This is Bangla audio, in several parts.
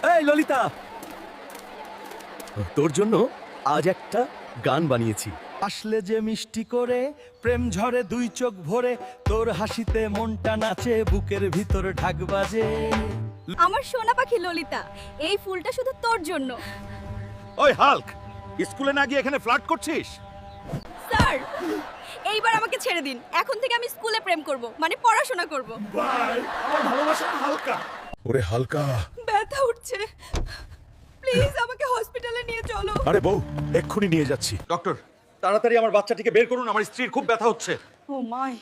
এই ললিতা, তোর জন্য আজ একটা গান বানিয়েছি। আসলে যে মিষ্টি করে প্রেম ঝরে দুই চোখ ভরে, তোর হাসিতে মনটা নাচে, বুকের ভিতর ঢাক বাজে। আমার সোনা পাখি ললিতা, এই ফুলটা শুধু তোর জন্য। ওই হাল্ক, স্কুলে না গিয়ে এখানে ফ্লার্ট করছিস? স্যার, এইবার আমাকে ছেড়ে দিন। এখন থেকে আমি স্কুলে প্রেম করব, মানে পড়াশোনা করব। আমার ভালোবাসা হালকা। ওরে হালকা, ব্যথা উঠছে, প্লিজ আমাকে হসপিটালে নিয়ে চলো। আরে বউ, এক্ষুনি নিয়ে যাচ্ছি। ডক্টর, তাড়াতাড়ি আমার বাচ্চাটিকে বের করুন, আমার স্ত্রীর খুব ব্যথা হচ্ছে। ও মাই,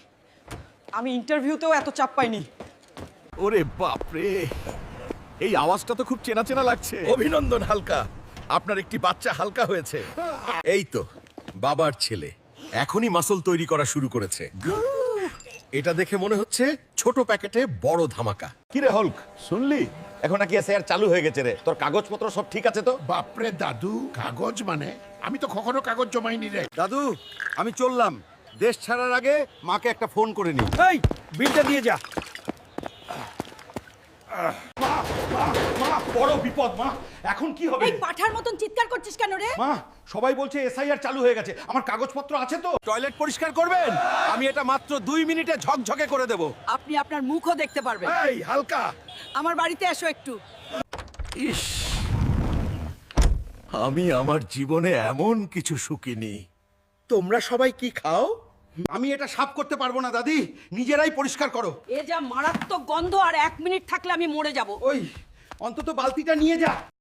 আমি ইন্টারভিউতেও এত চাপ পাইনি। ওরে বাপ রে, এই আওয়াজটা তো খুব চেনা চেনা লাগছে। অভিনন্দন হালকা, আপনার একটি বাচ্চা হালকা হয়েছে। এই তো বাবার ছেলে, এখনই মাসল তৈরি করা শুরু করেছে। এটা দেখে মনে হচ্ছে ছোট প্যাকেটে বড় ধামাকা। কি রে হল্ক, শুনলি এখন নাকি এসআইআর চালু হয়ে গেছে রে? তোর কাগজপত্র সব ঠিক আছে তো? বাপরে দাদু, কাগজ মানে আমি তো কখনো কাগজ জমাইনি রে। দাদু, আমি চললাম। দেশ ছাড়ার আগে মাকে একটা ফোন করে নি। এই বিলটা দিয়ে যা। মা, বড় বিপদ মা, এখন কি হবে? এই পাঠার মতন চিৎকার করছিস কেন রে? মা, সবাই বলছে এসআইআর চালু হয়ে গেছে, আমার কাগজপত্র আছে তো? টয়লেট পরিষ্কার করবেন? আমি এটা মাত্র 2 মিনিটে ঝকঝকে করে দেব। আপনি আপনার মুখও দেখতে পারবেন। এই হালকা, আমার বাড়িতে এসো একটু। ইস, আমি আমার জীবনে এমন কিছু শুকিনি। তোমরা সবাই কি খাও? আমি এটা সাফ করতে পারবো না দাদি, নিজেরাই পরিষ্কার করো। এ যা মারাত্মক গন্ধ, আর 1 মিনিট থাকলে আমি মরে যাব। ওই অন্তত বালতিটা নিয়ে যা।